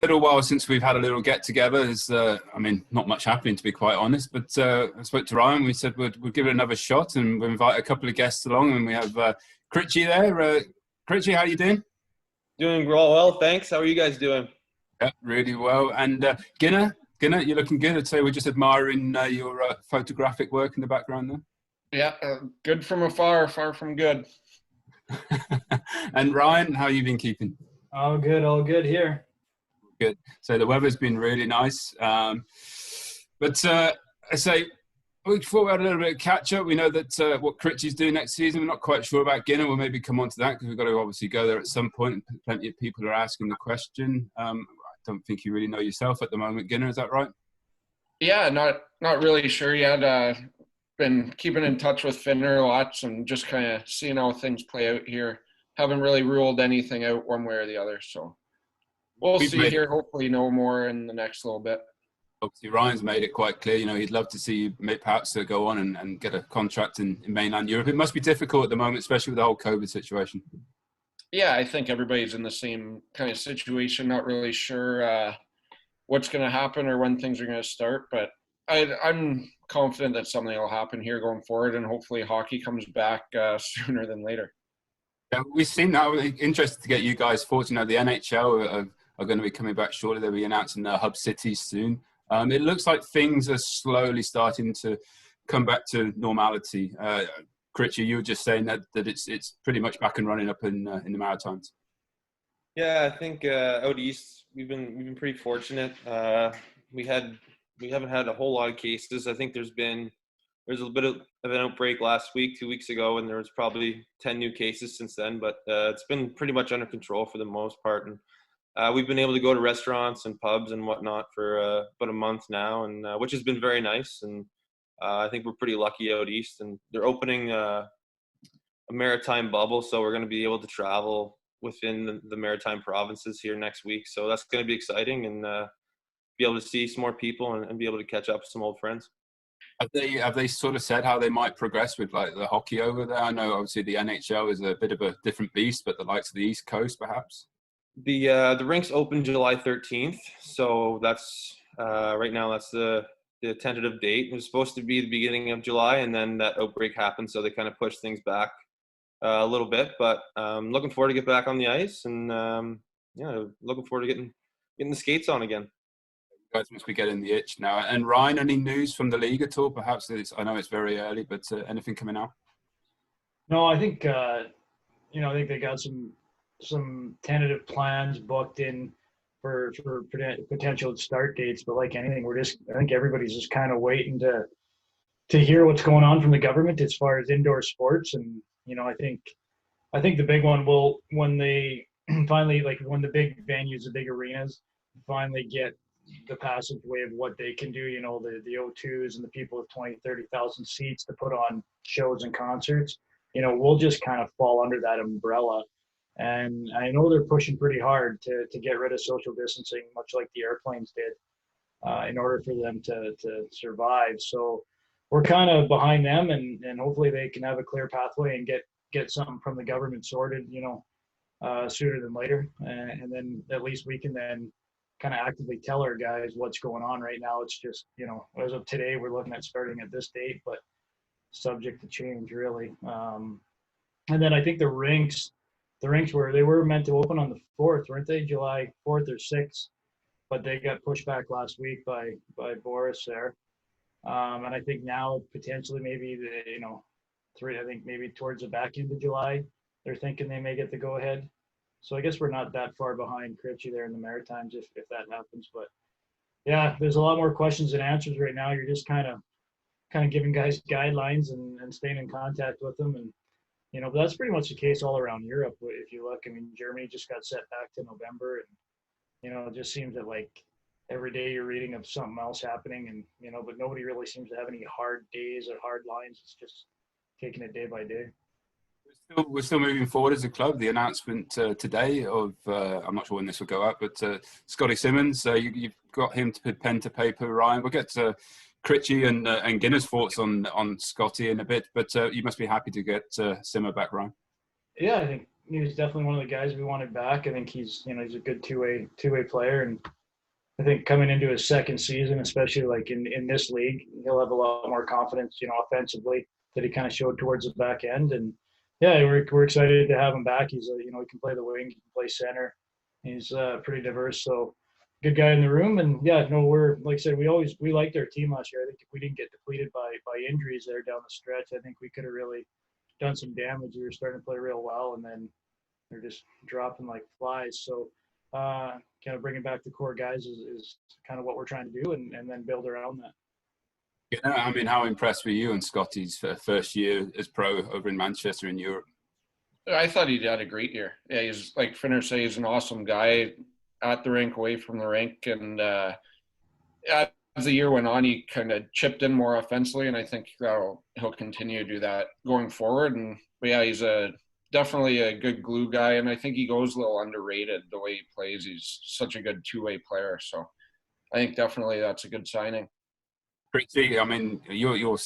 little while since we've had a little get together. I mean, not much happening to be quite honest, but I spoke to Ryan. We said we'd give it another shot, and we'll invite a couple of guests along, and we have Critch there. Critch, how you doing? Doing well, thanks. How are you guys doing? Yeah, really well. And Ginner, you're looking good. I'd say we're just admiring your photographic work in the background there. Yeah, good from afar, far from good. And Ryan, how you been keeping? All good here. Good. So the weather's been really nice. But I say, we thought we had a little bit of catch up. We know that what Critch is doing next season. We're not quite sure about Ginner. We'll maybe come on to that because we've got to obviously go there at some point. And plenty of people are asking the question. I don't think you really know yourself at the moment, Ginner. Is that right? Yeah, not really sure yet. Been keeping in touch with Finner lots and just kind of seeing how things play out here. Haven't really ruled anything out one way or the other. So we'll see here. Hopefully know more in the next little bit. Obviously, Ryan's made it quite clear, he'd love to see you perhaps go on and get a contract in mainland Europe. It must be difficult at the moment, especially with the whole COVID situation. Yeah, I think everybody's in the same kind of situation, not really sure what's going to happen or when things are going to start, but I'm confident that something will happen here going forward, and hopefully hockey comes back sooner than later. Yeah, we've seen that. We're interested to get you guys' thoughts. The NHL are going to be coming back shortly. They'll be announcing their hub cities soon. It looks like things are slowly starting to come back to normality. Critch, you were just saying that it's pretty much back and running up in the Maritimes. Yeah, I think out east we've been pretty fortunate. We haven't had a whole lot of cases. I think there's a bit of an outbreak last week, 2 weeks ago, and there was probably 10 new cases since then. But it's been pretty much under control for the most part. And we've been able to go to restaurants and pubs and whatnot for about a month now, and which has been very nice. And I think we're pretty lucky out east. And they're opening a maritime bubble, so we're going to be able to travel within the maritime provinces here next week. So that's going to be exciting, and be able to see some more people and be able to catch up with some old friends. Have they sort of said how they might progress with like the hockey over there? I know obviously the NHL is a bit of a different beast, but the likes of the East Coast perhaps? The rinks open July 13th, so that's right now that's the tentative date. It was supposed to be the beginning of July, and then that outbreak happened, so they kind of pushed things back a little bit. But looking forward to get back on the ice, and looking forward to getting the skates on again. You guys must be getting the itch now. And Ryan, any news from the league at all? Perhaps I know it's very early, but anything coming out? No, I think I think they got some tentative plans booked in for potential start dates, but like anything, I think everybody's just kind of waiting to hear what's going on from the government as far as indoor sports. And I think the big one will, when they finally, like when the big venues, the big arenas finally get the passageway of what they can do, the O2s and the people with 20, 30,000 seats to put on shows and concerts, we'll just kind of fall under that umbrella. And I know they're pushing pretty hard to get rid of social distancing, much like the airplanes did, in order for them to survive. So we're kind of behind them, and hopefully they can have a clear pathway and get something from the government sorted, sooner than later. And then at least we can then kind of actively tell our guys what's going on. Right now it's just, as of today, we're looking at starting at this date, but subject to change really. And then I think the rinks were meant to open on the 4th, weren't they? July 4th or 6th, but they got pushed back last week by Boris there. And I think now potentially maybe I think maybe towards the back end of July, they're thinking they may get the go ahead. So I guess we're not that far behind Critchy there in the Maritimes if that happens. But yeah, there's a lot more questions than answers right now. You're just kind of giving guys guidelines and staying in contact with them. And, but that's pretty much the case all around Europe. If you look, Germany just got set back to November, and, it just seems that like every day you're reading of something else happening, and, but nobody really seems to have any hard days or hard lines. It's just taking it day by day. We're still moving forward as a club. The announcement today of, I'm not sure when this will go out, but Scotty Simmons, you've got him to put pen to paper, Ryan. We'll get to Critchy and Ginner's thoughts on Scotty in a bit, but you must be happy to get Simmer back, Ryan. Yeah, I think was definitely one of the guys we wanted back. I think he's a good two-way player, and I think coming into his second season, especially like in this league, he'll have a lot more confidence, offensively that he kind of showed towards the back end. And yeah, we're excited to have him back. He's he can play the wing, he can play center. He's pretty diverse, so good guy in the room. And yeah, no, we're like I said, we liked our team last year. I think if we didn't get depleted by injuries there down the stretch, I think we could have really done some damage. We were starting to play real well, and then they're just dropping like flies. So kind of bringing back the core guys is kind of what we're trying to do, and then build around that. Yeah, I mean, how impressed were you on Scotty's first year as pro over in Manchester in Europe? I thought he had a great year. Yeah, he's like Finner say, he's an awesome guy at the rink, away from the rink, and as the year went on, he kind of chipped in more offensively, and I think he'll continue to do that going forward. But yeah, he's definitely a good glue guy, and I think he goes a little underrated the way he plays. He's such a good two-way player, so I think definitely that's a good signing. Pretty, I mean, your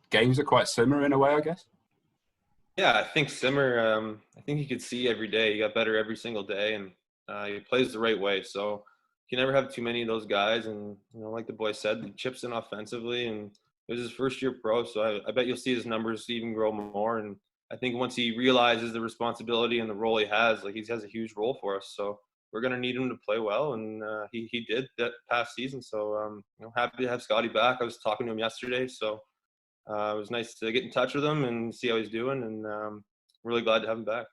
games are quite similar in a way, I guess. Yeah, I think Simmer. I think you could see every day he got better every single day, and he plays the right way. So you can never have too many of those guys. And like the boy said, he chips in offensively, and it was his first year pro. So I bet you'll see his numbers even grow more. And I think once he realizes the responsibility and the role he has, like he has a huge role for us. So we're going to need him to play well, and he did that past season. So happy to have Scotty back. I was talking to him yesterday, so it was nice to get in touch with him and see how he's doing, and really glad to have him back.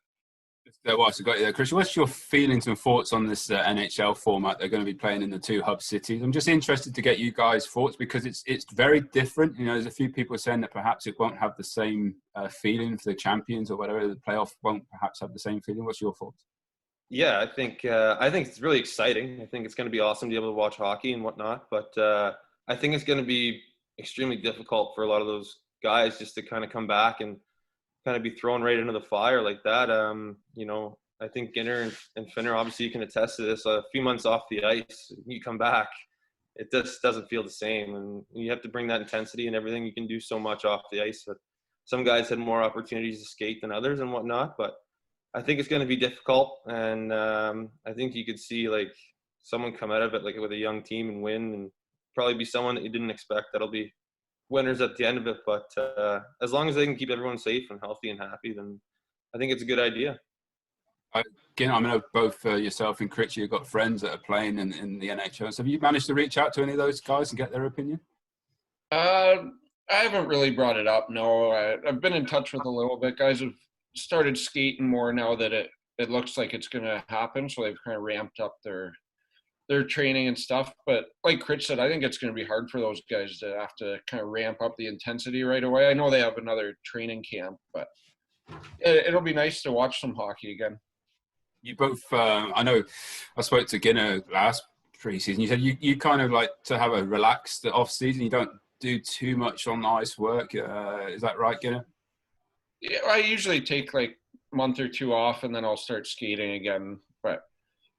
So got you there, Critch. What's your feelings and thoughts on this NHL format? They're going to be playing in the two hub cities. I'm just interested to get you guys' thoughts because it's very different. There's a few people saying that perhaps it won't have the same feeling for the champions or whatever. The playoff won't perhaps have the same feeling. What's your thoughts? Yeah, I think it's really exciting. I think it's going to be awesome to be able to watch hockey and whatnot. But I think it's going to be extremely difficult for a lot of those guys just to kind of come back and kind of be thrown right into the fire like that. I think Ginner and Finner, obviously you can attest to this. A few months off the ice, you come back, it just doesn't feel the same. And you have to bring that intensity and everything. You can do so much off the ice. But some guys had more opportunities to skate than others and whatnot. But I think it's going to be difficult. And I think you could see like someone come out of it like with a young team and win, and probably be someone that you didn't expect that'll be winners at the end of it. But as long as they can keep everyone safe and healthy and happy, then I think it's a good idea. Again, I know both yourself and Critch, you've got friends that are playing in the NHL. So have you managed to reach out to any of those guys and get their opinion? I haven't really brought it up, no. I've been in touch with a little bit. Guys have started skating more now that it looks like it's going to happen, so they've kind of ramped up their training and stuff. But like Critch said, I think it's going to be hard for those guys to have to kind of ramp up the intensity right away. I know they have another training camp, but it'll be nice to watch some hockey again. You both, I know I spoke to Ginner last preseason. You said you kind of like to have a relaxed off season. You don't do too much on the ice work. Is that right, Ginner? Yeah, I usually take like a month or two off and then I'll start skating again. But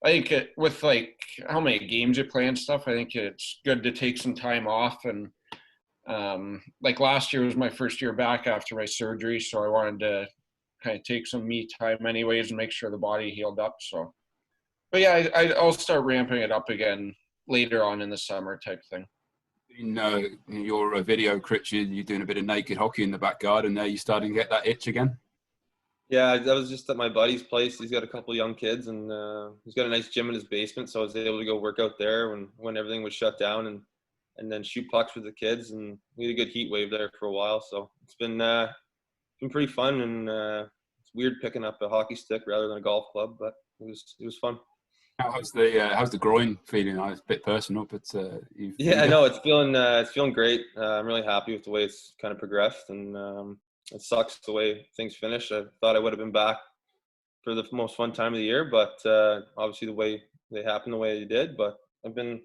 I think with like how many games you play and stuff, I think it's good to take some time off. And like last year was my first year back after my surgery, so I wanted to kind of take some me time anyways and make sure the body healed up. So, but yeah, I'll start ramping it up again later on in the summer type thing. Your video, Critch, you're doing a bit of naked hockey in the back garden there. You starting to get that itch again? Yeah, I was just at my buddy's place. He's got a couple of young kids, and he's got a nice gym in his basement, so I was able to go work out there when everything was shut down, and then shoot pucks with the kids. And we had a good heat wave there for a while, so it's been pretty fun. And it's weird picking up a hockey stick rather than a golf club, but it was fun. How's the groin feeling? It's a bit personal, but I know it's feeling great. I'm really happy with the way it's kind of progressed, and it sucks the way things finished. I thought I would have been back for the most fun time of the year, but obviously the way they happened the way they did. But I've been,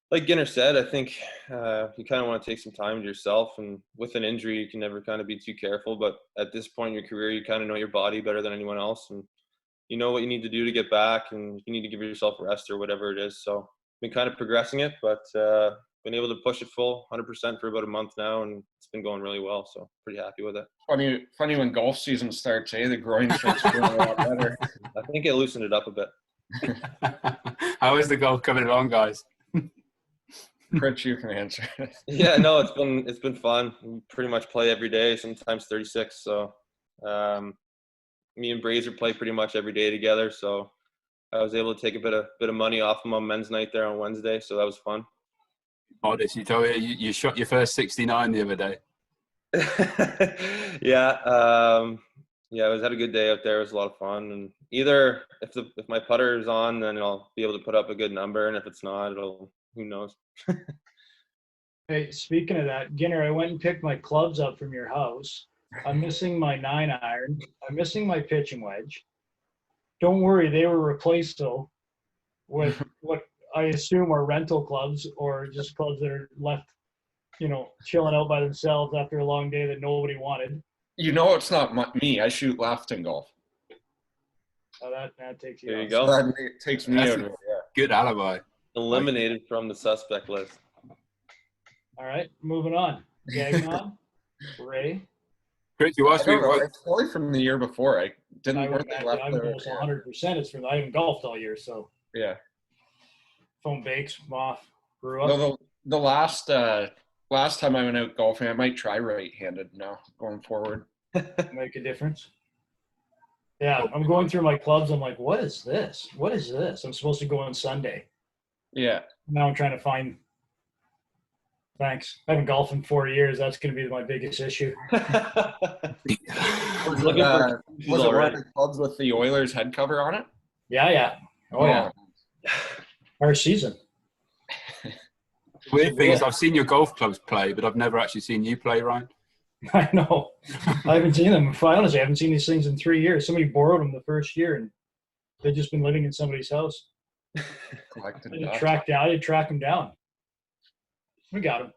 like Ginner said, I think you kind of want to take some time to yourself, and with an injury, you can never kind of be too careful. But at this point in your career, you kind of know your body better than anyone else, and you know what you need to do to get back, and you need to give yourself a rest or whatever it is. So I've been kind of progressing it, but been able to push it full 100% for about a month now, and it's been going really well. So pretty happy with it. Funny when golf season starts, the groin starts feeling a lot better. I think it loosened it up a bit. How is the golf coming along, guys? Critch, you can answer. Yeah, no, it's been fun. We pretty much play every day, sometimes 36. So me and Brazier play pretty much every day together. So I was able to take a bit of money off him on men's night there on Wednesday. So that was fun. Modest, you told me you shot your first 69 the other day. Yeah, I had a good day out there. It was a lot of fun. And either if my putter is on, then I'll be able to put up a good number, and if it's not, who knows. Hey, speaking of that, Ginner, I went and picked my clubs up from your house. I'm missing my 9-iron. I'm missing my pitching wedge. Don't worry, they were replaced though with what I assume are rental clubs or just clubs that are left, chilling out by themselves after a long day that nobody wanted. It's not me. I shoot left in golf. Oh, that takes you. There you out. go. So that takes me out of it. Yeah. Good alibi. Eliminated from the suspect list. All right, moving on. Gagnon, Ray. Critch, you asked me what. It's probably from the year before. I didn't. I'm almost 100%. It's from I haven't golfed all year, so Yeah. phone bakes off. Grew up. No, the last time I went out golfing, I might try right-handed now going forward. Make a difference. Yeah, I'm going through my clubs. I'm like, what is this? What is this? I'm supposed to go on Sunday. Yeah. Now I'm trying to find. Thanks. I haven't golfed in 4 years. That's going to be my biggest issue. Was it one of the clubs with the Oilers head cover on it? Yeah. Oh, yeah. Our season. Weird thing is, I've seen your golf clubs play, but I've never actually seen you play, Ryan. I know. I haven't seen them. Honestly, I haven't seen these things in 3 years. Somebody borrowed them the first year, and they've just been living in somebody's house. I had to track them down. We got them.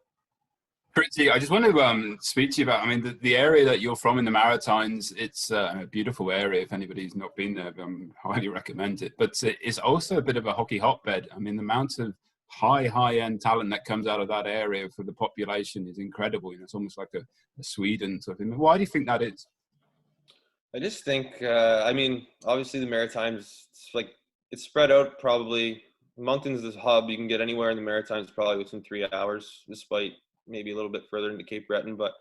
Critch, I just want to speak to you about, the area that you're from in the Maritimes, it's a beautiful area. If anybody's not been there, I highly recommend it. But it's also a bit of a hockey hotbed. The amount of high-end talent that comes out of that area for the population is incredible. It's almost like a Sweden sort of thing. Why do you think that is? I just think, obviously the Maritimes, it's spread out probably. Moncton's the hub. You can get anywhere in the Maritimes probably within 3 hours, despite maybe a little bit further into Cape Breton. But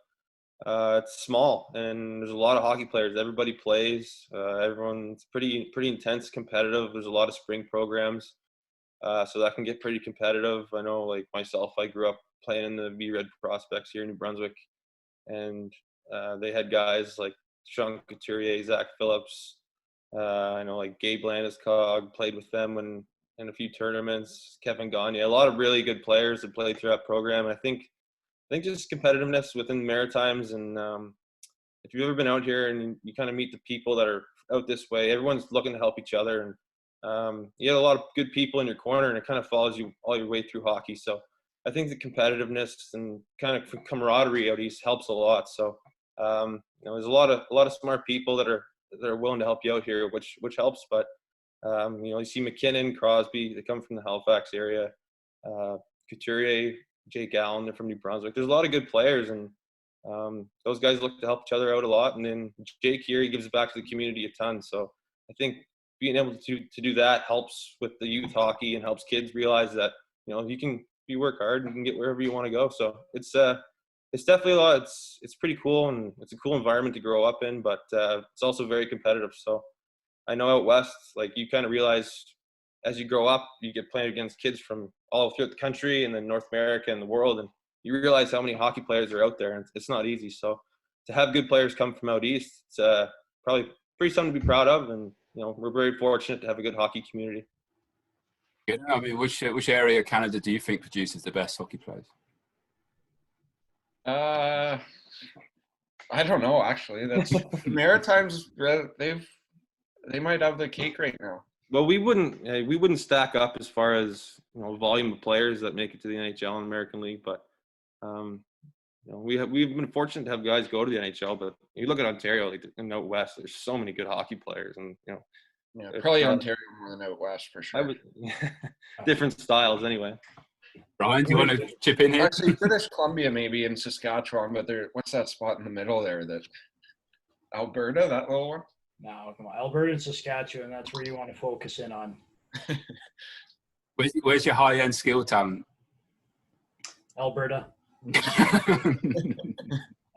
it's small, and there's a lot of hockey players. Everybody plays. Everyone's pretty intense, competitive. There's a lot of spring programs, so that can get pretty competitive. I know, like myself, I grew up playing in the V-Red Prospects here in New Brunswick, and they had guys like Sean Couturier, Zach Phillips. I know like Gabe Landeskog played with them in a few tournaments. Kevin Gagne, a lot of really good players that played through that program. I think just competitiveness within the Maritimes, and if you've ever been out here and you kind of meet the people that are out this way, everyone's looking to help each other, and you have a lot of good people in your corner, and it kind of follows you all your way through hockey. So I think the competitiveness and kind of camaraderie out east helps a lot. So there's a lot of smart people that are willing to help you out here, which helps. But you see McKinnon, Crosby, they come from the Halifax area. Couturier, Jake Allen, they're from New Brunswick. There's a lot of good players, and those guys look to help each other out a lot. And then Jake here, he gives back to the community a ton. So I think being able to do that helps with the youth hockey and helps kids realize that, if you work hard, you can get wherever you want to go. So it's definitely a lot. It's pretty cool, and it's a cool environment to grow up in, but it's also very competitive. So I know out west, like you kind of realize as you grow up, you get playing against kids from all throughout the country and then North America and the world, and you realize how many hockey players are out there, and it's not easy. So to have good players come from out east, it's probably pretty something to be proud of, and we're very fortunate to have a good hockey community. Which area of Canada do you think produces the best hockey players? I don't know, actually. That's Maritimes. They might have the cake right now. Well, we wouldn't stack up as far as volume of players that make it to the NHL and American League, but we've been fortunate to have guys go to the NHL. But you look at Ontario, like in out west, there's so many good hockey players, and probably Ontario more than out west for sure. Different styles anyway. Brian, do you want to chip in here? Actually, British Columbia maybe in Saskatchewan, but what's that spot in the middle there? That Alberta, that little one? No, come on. Alberta and Saskatchewan, that's where you want to focus in on. Where's your high-end skill talent? Alberta.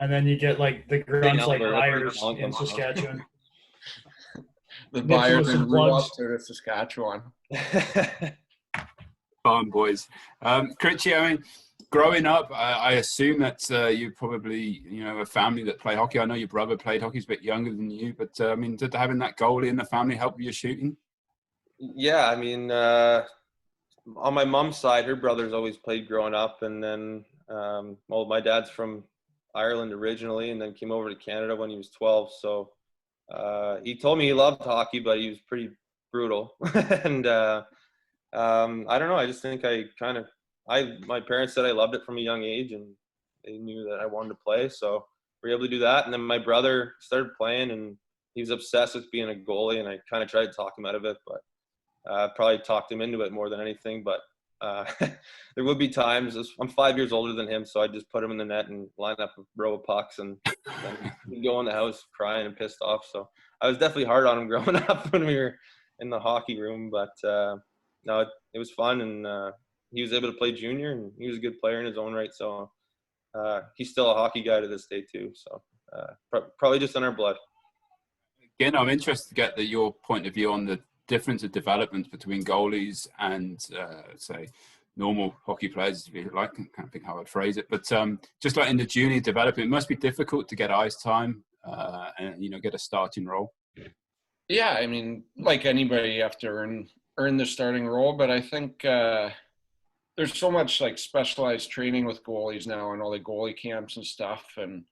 And then you get like the grunts like Myers in Saskatchewan. The buyers in Rudolph to Saskatchewan. Fun, boys. Critch, I mean, growing up, I assume that you probably, a family that play hockey. I know your brother played hockey, he's a bit younger than you, but I mean, did having that goalie in the family help with your shooting? Yeah, I mean, on my mom's side, her brothers always played growing up, and then, my dad's from Ireland originally, and then came over to Canada when he was 12. So he told me he loved hockey, but he was pretty brutal. And I don't know. I just think my parents said I loved it from a young age, and they knew that I wanted to play. So we were able to do that. And then my brother started playing, and he was obsessed with being a goalie, and I kind of tried to talk him out of it, but probably talked him into it more than anything. But there would be times, I'm 5 years older than him, so I just put him in the net and line up a row of pucks, and then he'd go in the house crying and pissed off. So I was definitely hard on him growing up when we were in the hockey room, but no, it was fun, and he was able to play junior, and he was a good player in his own right. So he's still a hockey guy to this day too. So probably just in our blood. Again, I'm interested to get your point of view on the difference of developments between goalies and say normal hockey players, if you like. I can't think how I'd phrase it, but just like in the junior development, it must be difficult to get ice time and get a starting role. Yeah, I mean, like anybody, you have to earn the starting role, but I think there's so much like specialized training with goalies now and all the goalie camps and stuff, and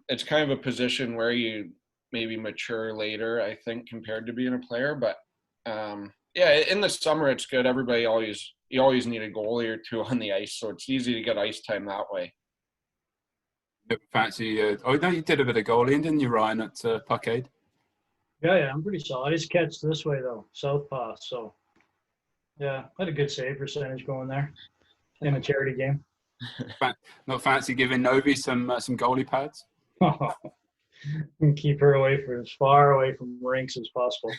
it's kind of a position where you maybe mature later, I think, compared to being a player. But yeah, in the summer it's good. You always need a goalie or two on the ice, so it's easy to get ice time that way. Fancy? Oh no, you did a bit of goalie, didn't you, Ryan, at Puckade? Yeah, I'm pretty solid. I just catch this way though, southpaw. So yeah, I had a good save percentage going there in a charity game. Not fancy giving Novi some goalie pads? And keep her as far away from rinks as possible.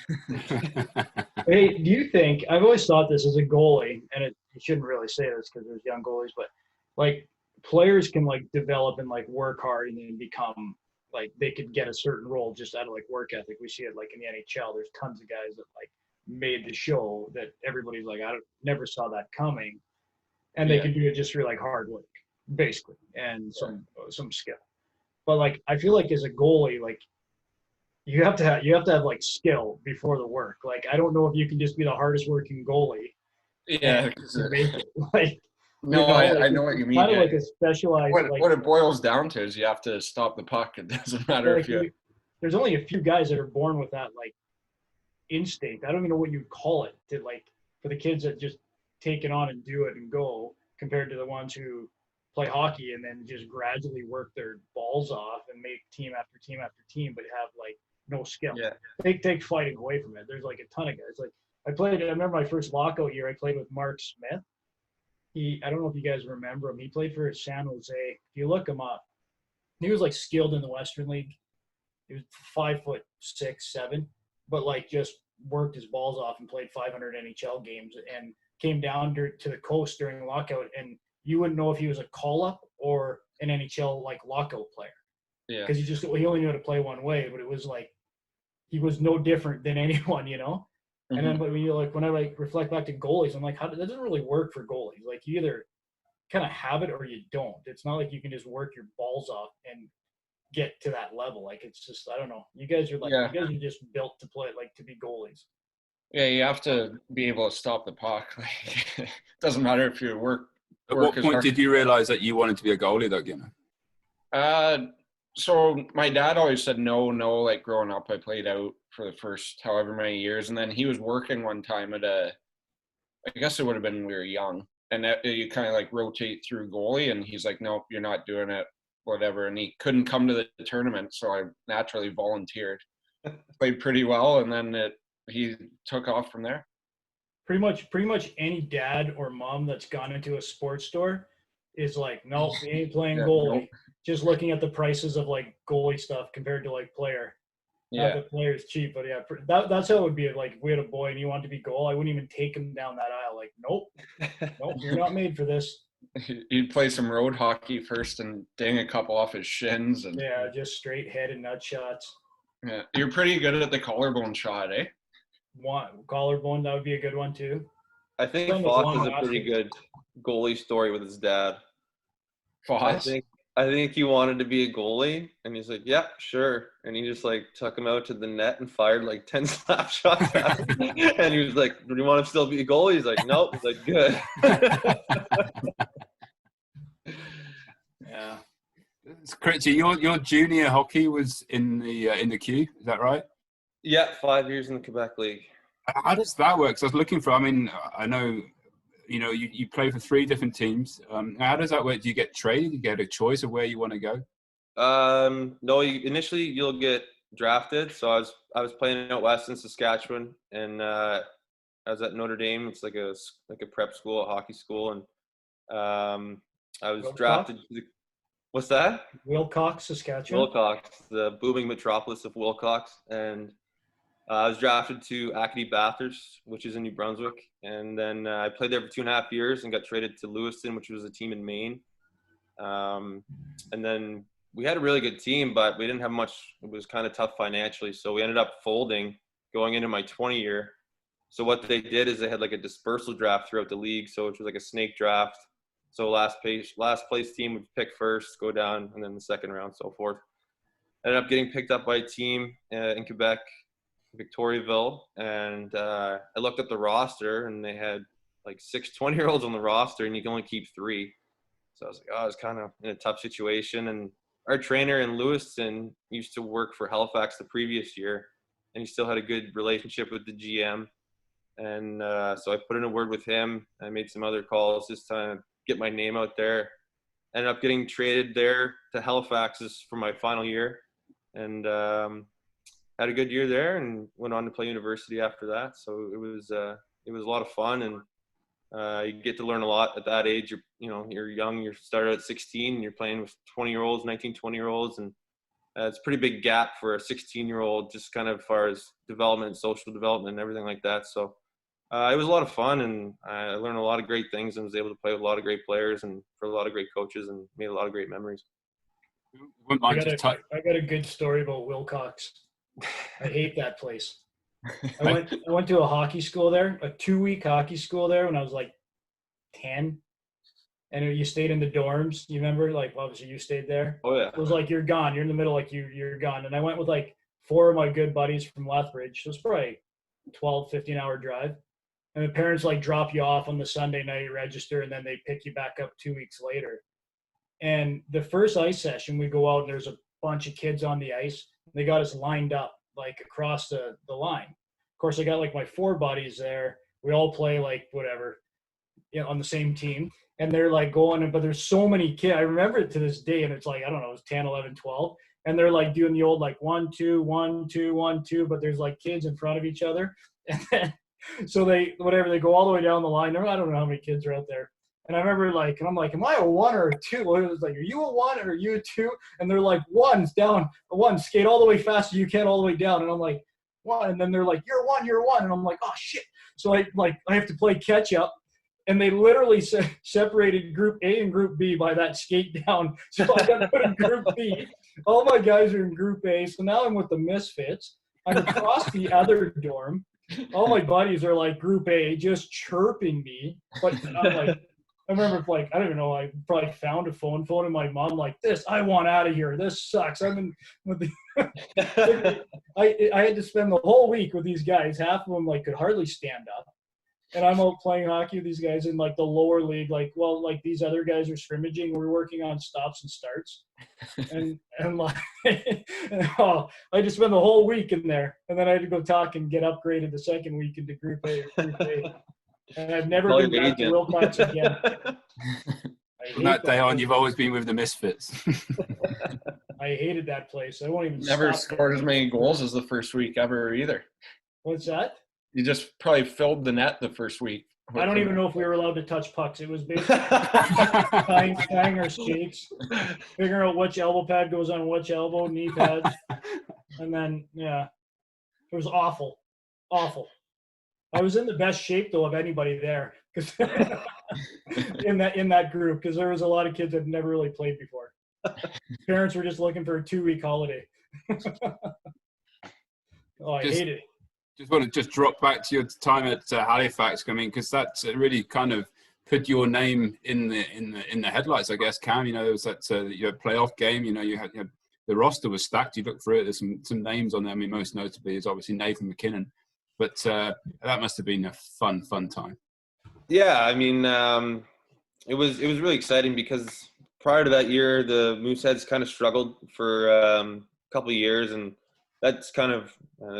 Hey, do you think, I've always thought this as a goalie, and you shouldn't really say this because there's young goalies, but like players can like develop and like work hard and then become like they could get a certain role just out of like work ethic. We see it like in the NHL. There's tons of guys that like made the show that everybody's like, I never saw that coming, and they can do it just through like hard work, basically, and some skill. But like I feel like as a goalie, like you have to have like skill before the work. Like I don't know if you can just be the hardest working goalie. Yeah, make it. Like no, I know what you mean. Kind of like a specialized. What it boils down to is you have to stop the puck. It doesn't matter if you. There's only a few guys that are born with that like instinct. I don't even know what you'd call it. To like for the kids that just take it on and do it and go, compared to the ones who play hockey and then just gradually work their balls off and make team after team after team, but have like no skill. Yeah. Take fighting away from it. There's like a ton of guys. Like I remember my first lockout year, I played with Mark Smith. I don't know if you guys remember him. He played for San Jose. If you look him up, he was like skilled in the Western League. He was 5'6", 7", but like just worked his balls off and played 500 NHL games and came down to the coast during the lockout, and you wouldn't know if he was a call-up or an NHL like lockout player. Yeah. Because he only knew how to play one way, but it was like he was no different than anyone, Mm-hmm. And then but when I like reflect back to goalies, I'm like, that doesn't really work for goalies. Like you either kind of have it or you don't. It's not like you can just work your balls off and get to that level. Like it's just, I don't know. You guys are just built to play, like to be goalies. Yeah, you have to be able to stop the puck. Like, it doesn't matter if you work. At what point did you realize that you wanted to be a goalie, though? So my dad always said no. Like growing up, I played out for the first however many years, and then he was working one time I guess it would have been when we were young, and you kind of like rotate through goalie, and he's like, nope, you're not doing it, whatever. And he couldn't come to the tournament, so I naturally volunteered. Played pretty well, and then he took off from there. pretty much any dad or mom that's gone into a sports store is like, nope, we ain't playing goalie. Nope. Just looking at the prices of like goalie stuff compared to like player. Not Yeah. that player's cheap, but yeah, that's how it would be. Like, if we had a boy and he wanted to be goal, I wouldn't even take him down that aisle. Like, nope, you're not made for this. He'd play some road hockey first and ding a couple off his shins. And Yeah, just straight head and nut shots. yeah, you're pretty good at the collarbone shot, eh? One collarbone, that would be a good one too. I think Same as Foss long has a pretty lasting. good goalie story with his dad. Foss? I think he wanted to be a goalie, and he's like, "Yeah, sure." And he just like took him out to the net and fired like 10 slap shots at him. And he was like, "Do you want to still be a goalie?" He's like, "Nope." He's like, "Good." Yeah. Critch, your junior hockey was in the queue, is that right? Yeah, 5 years in the Quebec League. How does that work? So I was looking for. I mean, I know, you play for 3 different teams. How does that work? Do you get traded? Do you get a choice of where you want to go? No, initially you'll get drafted. So I was playing out west in Saskatchewan, and I was at Notre Dame. It's like a prep school, a hockey school, and I was Wilcox? drafted. What's that? Wilcox, Saskatchewan. Wilcox, the booming metropolis of Wilcox, and I was drafted to Acadie Bathurst, which is in New Brunswick, and then I played there for 2.5 years and got traded to Lewiston, which was a team in Maine. And then we had a really good team, but we didn't have much. It was kind of tough financially, so we ended up folding going into my 20 year. So what they did is they had like a dispersal draft throughout the league, so it was like a snake draft. So last place team would pick first, go down, and then the second round, so forth. Ended up getting picked up by a team in Quebec, Victoriaville, and I looked at the roster, and they had like 6 20-year-olds on the roster, and you can only keep 3. So I was like, I was kind of in a tough situation. And our trainer in Lewiston used to work for Halifax the previous year, and he still had a good relationship with the GM. And so I put in a word with him. I made some other calls this time to get my name out there. Ended up getting traded there to Halifax for my final year, and had a good year there, and went on to play university after that. So it was a lot of fun, and you get to learn a lot at that age. You're young. You start at 16, and you're playing with 20-year-olds, 19, 20-year-olds, and it's a pretty big gap for a 16-year-old, just kind of as far as development, social development, and everything like that. So it was a lot of fun, and I learned a lot of great things, and was able to play with a lot of great players and for a lot of great coaches, and made a lot of great memories. Wouldn't mind I just got a good story about Wilcox. I hate that place. I went to a hockey school there, a 2-week hockey school there when I was like 10. And you stayed in the dorms. You remember? Like, obviously you stayed there. Oh, yeah. It was like, you're gone. You're in the middle, like you're gone. And I went with like 4 of my good buddies from Lethbridge. So it's probably 12, 15-hour drive. And the parents like drop you off on the Sunday night, register, and then they pick you back up 2 weeks later. And the first ice session, we go out and there's a bunch of kids on the ice. They got us lined up like across the line. Of course, I got like my 4 buddies there. We all play like whatever, on the same team. And they're like going, but there's so many kids. I remember it to this day, and it's like, I don't know, it was 10, 11, 12. And they're like doing the old like 1, 2, 1, 2, 1, 2, but there's like kids in front of each other. And then, so they go all the way down the line. I don't know how many kids are out there. And I remember like, and I'm like, am I a 1 or a 2? Well, it was like, are you a 1 or are you a 2? And they're like, 1's down, a 1, skate all the way fast as you can all the way down. And I'm like, 1. And then they're like, you're a 1, you're a 1. And I'm like, oh shit. So I have to play catch up. And they literally separated Group A and Group B by that skate down. So I got put in Group B. All my guys are in Group A. So now I'm with the Misfits. I'm across the other dorm. All my buddies are like Group A, just chirping me. But I'm like, I remember like, I don't even know, I probably found a phone in my mom like this. I want out of here. This sucks. I'm in with the I had to spend the whole week with these guys. Half of them like could hardly stand up. And I'm out playing hockey with these guys in like the lower league. Like, well, like these other guys are scrimmaging. We're working on stops and starts. And like, I just spent the whole week in there. And then I had to go talk and get upgraded the second week into Group A. And I've never been back to Wilcox again. From that day on, you've always been with the Misfits. I hated that place. I won't even Never scored as many goals as the first week ever either. What's that? You just probably filled the net the first week. I don't even know if we were allowed to touch pucks. It was basically tying our skates, figuring out which elbow pad goes on which elbow, knee pads, and then it was awful. I was in the best shape though of anybody there, because in that group, because there was a lot of kids that had never really played before. Parents were just looking for a 2-week holiday. I hated it. Just want to drop back to your time at Halifax. I mean, because that really kind of put your name in the headlights, I guess. Cam, there was that your playoff game. You had the roster was stacked. You look through it. There's some names on there. I mean, most notably is obviously Nathan McKinnon. But that must have been a fun time. Yeah, I mean, it was really exciting because prior to that year, the Mooseheads kind of struggled for a couple of years, and that's kind of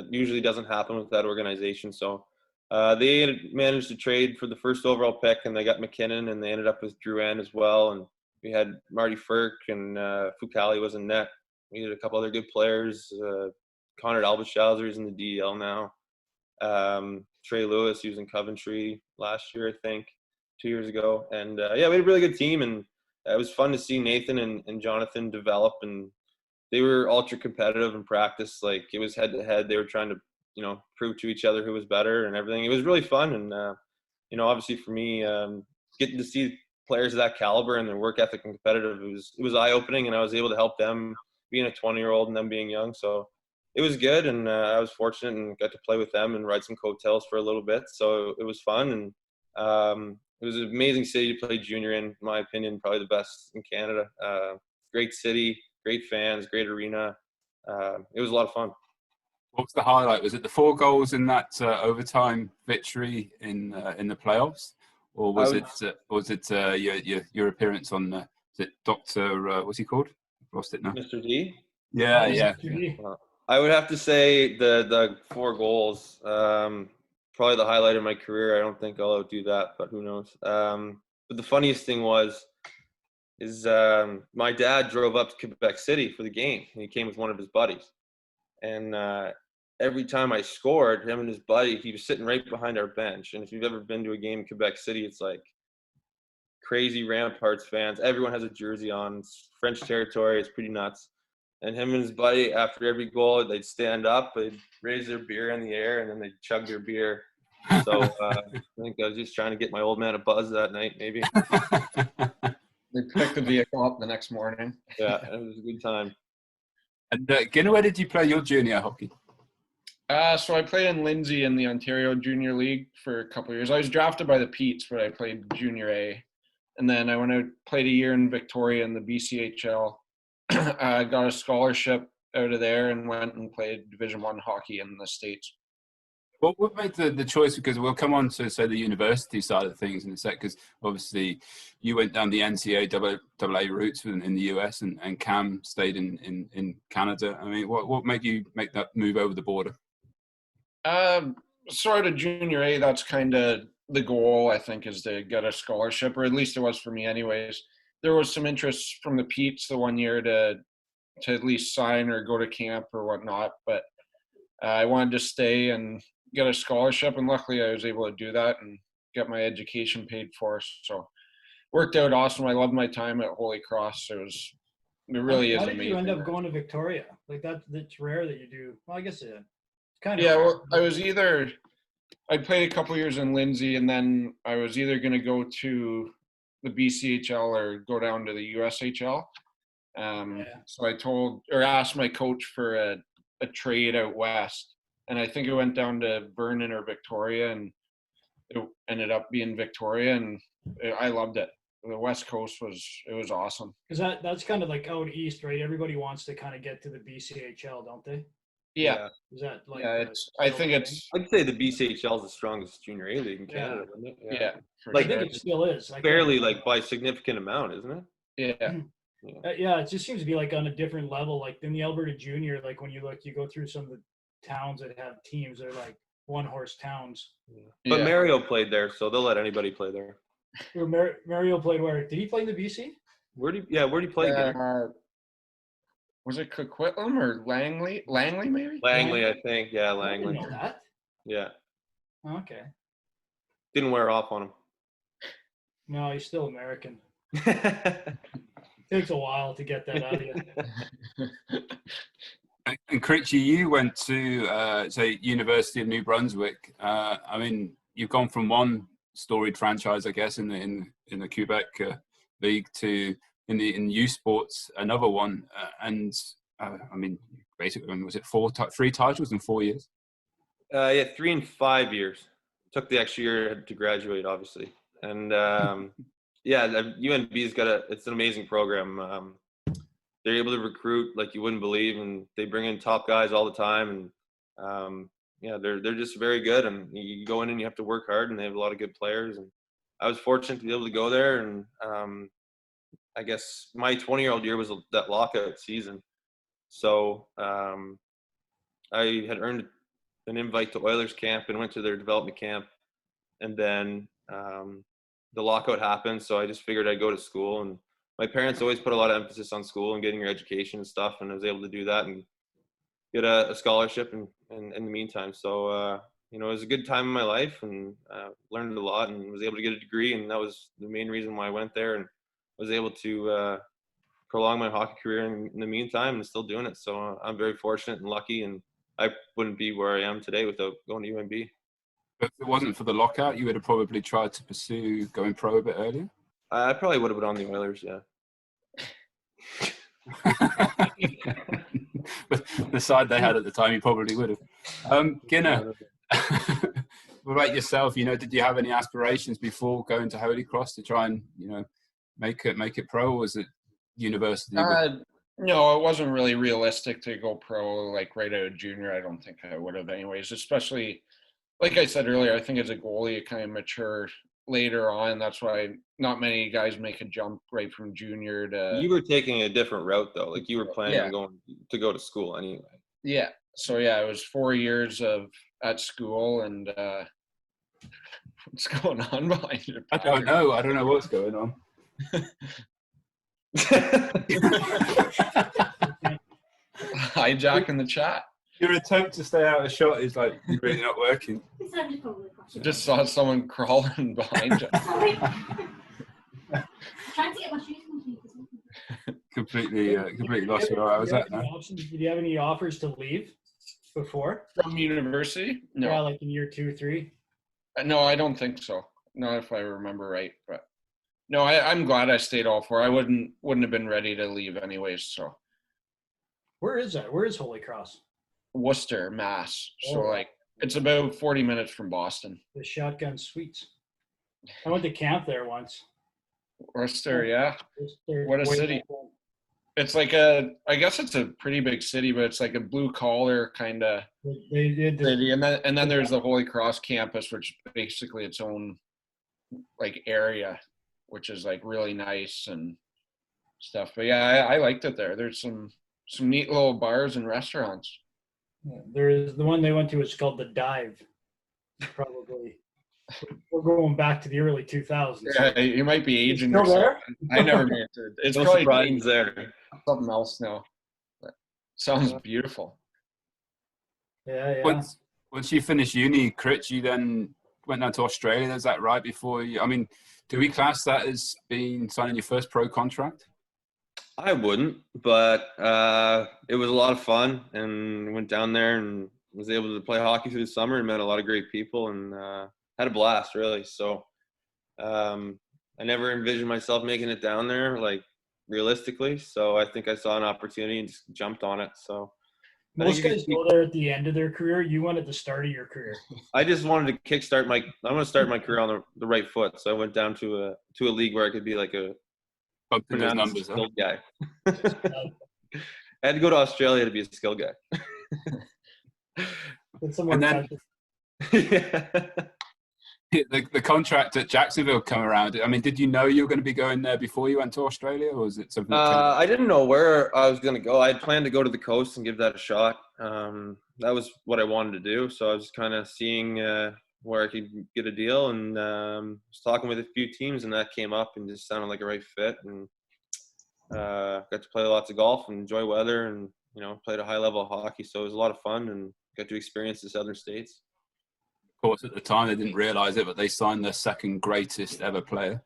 usually doesn't happen with that organization. So they managed to trade for the first overall pick, and they got McKinnon, and they ended up with Drouin as well. And we had Marty Firk, and Fucali was in net. We had a couple other good players. Conrad Albaschauser is in the DEL now. Trey Lewis, he was in Coventry last year, I think, 2 years ago. And we had a really good team, and it was fun to see Nathan and Jonathan develop, and they were ultra competitive in practice. Like, it was head to head. They were trying to, prove to each other who was better and everything. It was really fun. And, obviously for me, getting to see players of that caliber and their work ethic and competitive, it was eye opening, and I was able to help them being a 20-year-old and them being young. So it was good. And I was fortunate and got to play with them and ride some coattails for a little bit. So it was fun. And it was an amazing city to play junior in my opinion, probably the best in Canada. Great city. Great fans, great arena. It was a lot of fun. What was the highlight? Was it the 4 goals in that overtime victory in the playoffs, or was it your appearance on is it Dr. What's he called? Lost it now. Mr. D. Yeah. I would have to say the 4 goals. Probably the highlight of my career. I don't think I'll outdo that, but who knows? But the funniest thing was my dad drove up to Quebec City for the game, and he came with one of his buddies. And every time I scored, him and his buddy, he was sitting right behind our bench. And if you've ever been to a game in Quebec City, it's like crazy Ramparts fans. Everyone has a jersey on. It's French territory. It's pretty nuts. And him and his buddy, after every goal, they'd stand up, they'd raise their beer in the air, and then they'd chug their beer. So I think I was just trying to get my old man a buzz that night, maybe. They picked the vehicle up the next morning. Yeah, it was a good time. And Ginna, where did you play your junior hockey? So I played in Lindsay in the Ontario Junior League for a couple of years. I was drafted by the Petes, but I played Junior A. And then I went out, played a year in Victoria in the BCHL. I got a scholarship out of there and went and played Division I hockey in the States. What made the choice? Because we'll come on to say the university side of things in a sec. Because obviously you went down the NCAA routes in the US, and Cam stayed in Canada. I mean, what made you make that move over the border? Sort of Junior A. That's kind of the goal, I think, is to get a scholarship, or at least it was for me, anyways. There was some interest from the Petes the one year to at least sign or go to camp or whatnot, but I wanted to stay and get a scholarship, and luckily I was able to do that and get my education paid for. So worked out awesome. I loved my time at Holy Cross. It really is amazing. How did you end up going to Victoria? Like that's rare that you do. Well, I guess it's kind of. Yeah, well, I played a couple years in Lindsay, and then I was either going to go to the BCHL or go down to the USHL. So I asked my coach for a trade out west, and I think it went down to Vernon or Victoria, and it ended up being Victoria, and I loved it. The West Coast was awesome. Because that's kind of like out east, right? Everybody wants to kind of get to the BCHL, don't they? Yeah. Is that like? Yeah, I'd say the BCHL is the strongest junior A league in Canada, isn't it? Yeah. I think it still is. Barely, like by a significant amount, isn't it? Yeah. Yeah, it just seems to be like on a different level. Like in the Alberta Junior, like when you go through some of the towns that have teams, they're like one-horse towns. But Mario played there, so they'll let anybody play there. Mario played where? Did he play in the BC? Where'd he play? Was it Coquitlam or Langley? Langley, maybe? Langley, I think. Yeah, Langley. I didn't know that. Yeah. Okay. Didn't wear off on No, he's still American. him. Takes a while to get that out of you. And Critchy, you went to say University of New Brunswick. I mean, you've gone from one storied franchise, I guess, in the Quebec league to in youth sports, another one, and I mean, basically, was it 3 titles in 4 years? Yeah, 3 and 5 years. Took the extra year to graduate, obviously, and yeah, UNB's it's an amazing program. They're able to recruit like you wouldn't believe, and they bring in top guys all the time, and yeah, they're just very good. And you go in and you have to work hard, and they have a lot of good players. And I was fortunate to be able to go there, and I guess my 20-year-old year was that lockout season, so I had earned an invite to Oilers camp and went to their development camp, and then the lockout happened, so I just figured I'd go to school. And my parents always put a lot of emphasis on school and getting your education and stuff, and I was able to do that and get a scholarship in the meantime. So it was a good time in my life, and learned a lot, and was able to get a degree, and that was the main reason why I went there, and was able to prolong my hockey career in the meantime, and still doing it. So I'm very fortunate and lucky, and I wouldn't be where I am today without going to UNB. But if it wasn't for the lockout, you would have probably tried to pursue going pro a bit earlier. I probably would have been on the Oilers, yeah. But the side they had at the time, you probably would have. Ginner, what about yourself? Did you have any aspirations before going to Holy Cross to try and make it pro, or was it university? No, it wasn't really realistic to go pro like right out of junior. I don't think I would have anyways, especially like I said earlier, I think as a goalie, you kind of mature later on. That's why not many guys make a jump right from junior to. You were taking a different route though. Like you were planning on going to school anyway. Yeah. So yeah, it was 4 years at school, and what's going on behind you? I don't know what's going on. Hijacking the chat. Your attempt to stay out of shot is like really not working. Just saw someone crawling behind you. Trying to get my shoes complete. Completely lost where I was at now. Did you have any offers to leave before? From university? No. Yeah, like in year 2, 3? No, I don't think so. Not if I remember right. But no, I'm glad I stayed all 4. I wouldn't have been ready to leave anyways. So. Where is that? Where is Holy Cross? Worcester, Mass. So it's about 40 minutes from Boston. The Shotgun Suites. I went to camp there once. Worcester, yeah. Worcester, what a city. It's like I guess it's a pretty big city, but it's like a blue collar kind of city. And then there's the Holy Cross campus, which is basically its own like area, which is like really nice and stuff. But yeah, I liked it there. There's some neat little bars and restaurants. Yeah, there is the one they went to is called the Dive. Probably we're going back to the early 2000s. Yeah, you might be aging still yourself. there? I never made it. It's no probably surprises there. Something else now. But sounds beautiful. Yeah. Once you finished uni, Critch, you then went down to Australia. Is that right? Before you, I mean, do we class that as being signing your first pro contract? I wouldn't, but it was a lot of fun, and went down there and was able to play hockey through the summer and met a lot of great people, and had a blast, really. So I never envisioned myself making it down there, like realistically. So I think I saw an opportunity and just jumped on it. So most guys go there at the end of their career. You went at the start of your career. I just wanted to kickstart I want to start my career on the right foot. So I went down to a league where I could be like a those numbers, skilled guy. I had to go to Australia to be a skill guy. And then the contract at Jacksonville come around. I mean, did you know you were going to be going there before you went to Australia, or was it something? I didn't know where I was going to go. I had planned to go to the coast and give that a shot. That was what I wanted to do. So I was kind of seeing where I could get a deal, and was talking with a few teams, and that came up and just sounded like a right fit. And got to play lots of golf and enjoy weather, and played a high level of hockey. So it was a lot of fun, and got to experience the Southern States. course, at the time they didn't realise it, but they signed their second greatest ever player.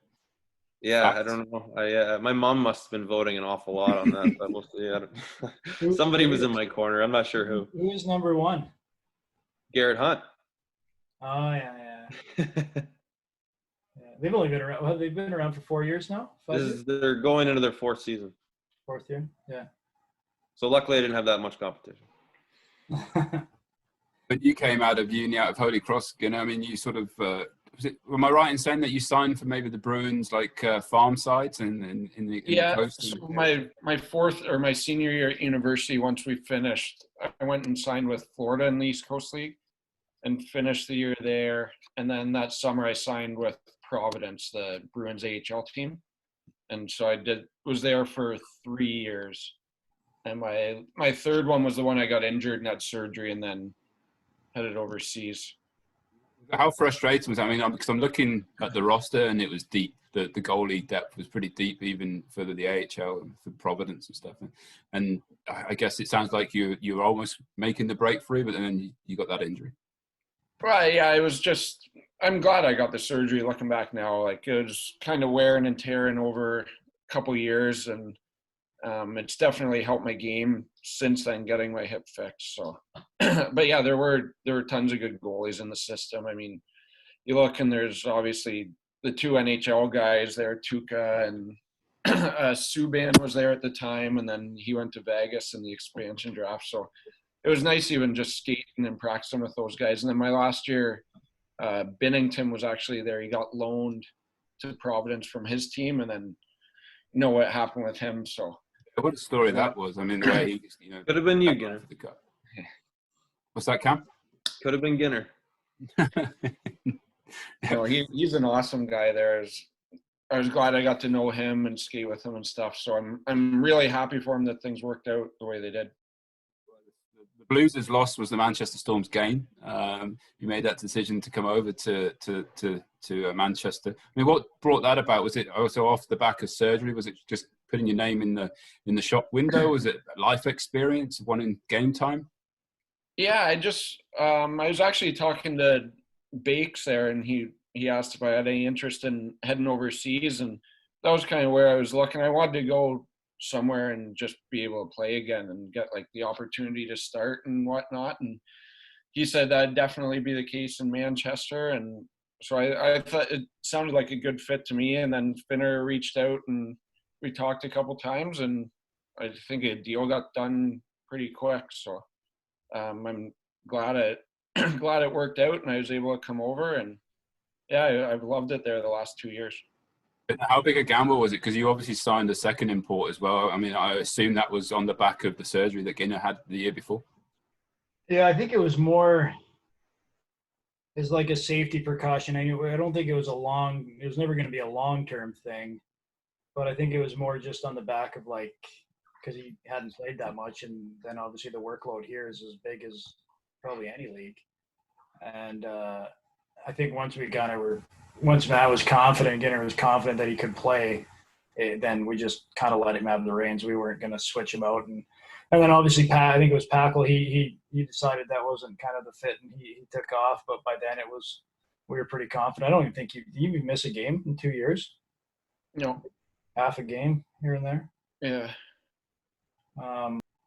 Yeah, Fact. I don't know. My mom must have been voting an awful lot on that. But we'll see. Somebody was in my corner. I'm not sure who. Who is number one? Garrett Hunt. Oh yeah. They've only been around. Well, they've been around for 4 years now. 5 years. They're going into their fourth season. Fourth year. Yeah. So luckily I didn't have that much competition. But you came out of uni, out of Holy Cross, you know, I mean, you sort of, am I right in saying that you signed for maybe the Bruins, like farm sides in the coast? So my fourth or my senior year at university, once we finished, I went and signed with Florida in the East Coast League and finished the year there. And then that summer I signed with Providence, the Bruins AHL team. And so was there for 3 years. And my third one was the one I got injured and had surgery and then headed overseas. How frustrating was that? I mean, because I'm looking at the roster and it was deep. The goalie depth was pretty deep, even for the AHL and for Providence and stuff. And I guess it sounds like you were almost making the breakthrough, but then you got that injury. Right, yeah, it was just, I'm glad I got the surgery looking back now. Like, it was kind of wearing and tearing over a couple years, and it's definitely helped my game since then, getting my hip fixed. So, but yeah, there were tons of good goalies in the system. I mean, you look and there's obviously the two NHL guys there, Tuukka and Subban was there at the time, and then he went to Vegas in the expansion draft. So it was nice even just skating and practicing with those guys. And then my last year, Binnington was actually there. He got loaned to Providence from his team, and then you know what happened with him. So what a story that was. I mean, the way he just, could have been you, Ginner. What's that, Cam? Could have been Ginner. No, he's an awesome guy there. I was glad I got to know him and skate with him and stuff. So I'm really happy for him that things worked out the way they did. The Blues' loss was the Manchester Storm's gain. You made that decision to come over to Manchester. I mean, what brought that about? Was it also off the back of surgery? Was it just putting your name in the shop window? Was it life experience, wanting game time? Yeah, I was actually talking to Bakes there, and he asked if I had any interest in heading overseas, and that was kind of where I was looking. I wanted to go somewhere and just be able to play again and get like the opportunity to start and whatnot. And he said that'd definitely be the case in Manchester, and so I thought it sounded like a good fit to me. And then Finner reached out and we talked a couple times, and I think a deal got done pretty quick. So I'm glad it worked out and I was able to come over, and yeah, I've loved it there the last 2 years. How big a gamble was it? Because you obviously signed a second import as well. I mean, I assume that was on the back of the surgery that Ginner had the year before. Yeah, I think it was more as like a safety precaution. Anyway, I don't think it was never going to be a long-term thing, but I think it was more just on the back of like, because he hadn't played that much, and then obviously the workload here is as big as probably any league. And I think once Matt was confident, Ginner was confident that he could play, then we just kind of let him have the reins. We weren't going to switch him out. And then obviously, I think it was Packle. He decided that wasn't kind of the fit, and he took off. But by then we were pretty confident. I don't even think you even miss a game in 2 years. No, half a game here and there. Yeah.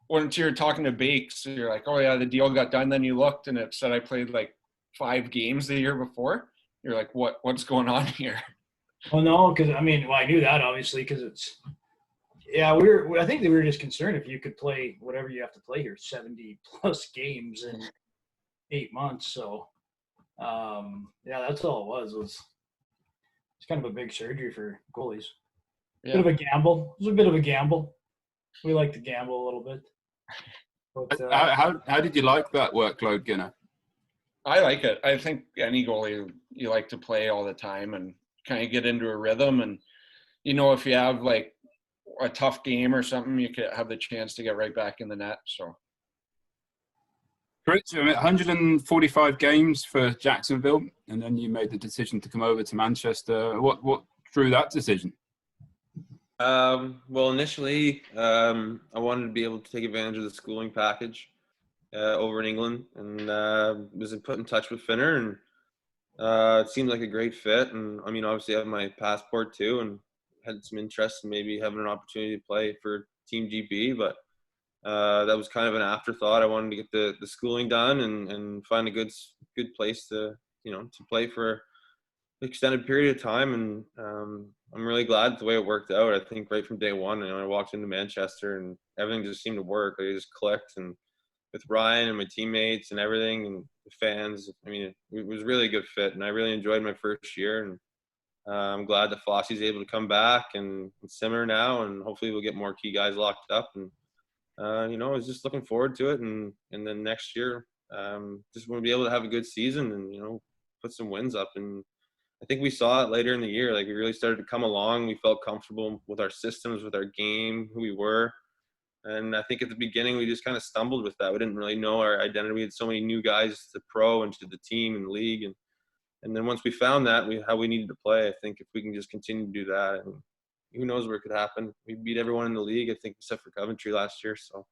Once you're talking to Bakes, you're like, oh yeah, the deal got done. Then you looked and it said I played like 5 games the year before. You're like, what's going on here? Well, no, because I knew that obviously because I think they were just concerned if you could play whatever you have to play here, 70 plus games in 8 months. So, that's all it was. It's kind of a big surgery for goalies. Yeah. Bit of a gamble. It was a bit of a gamble. We like to gamble a little bit. But, how did you like that workload, Ginner? I like it. I think any goalie, you like to play all the time and kind of get into a rhythm. And, if you have like a tough game or something, you could have the chance to get right back in the net. So. Critch, 145 games for Jacksonville, and then you made the decision to come over to Manchester. What drew that decision? Well, initially, I wanted to be able to take advantage of the schooling package over in England, and was put in touch with Finner, and It seemed like a great fit, and I mean, obviously, I have my passport too, and had some interest in maybe having an opportunity to play for Team GB, but that was kind of an afterthought. I wanted to get the schooling done and find a good place to to play for an extended period of time, and I'm really glad the way it worked out. I think right from day one, I walked into Manchester and everything just seemed to work. It just clicked, and with Ryan and my teammates and everything and the fans, I mean, it was really a good fit, and I really enjoyed my first year. And I'm glad that Fossey's able to come back and simmer now, and hopefully we'll get more key guys locked up. And I was just looking forward to it, and then next year, just want to be able to have a good season and put some wins up. And I think we saw it later in the year. Like, we really started to come along. We felt comfortable with our systems, with our game, who we were. And I think at the beginning we just kind of stumbled with that. We didn't really know our identity. We had so many new guys to pro and to the team and the league, and then once we found that, how we needed to play, I think if we can just continue to do that, and who knows where it could happen. We beat everyone in the league, I think, except for Coventry last year. So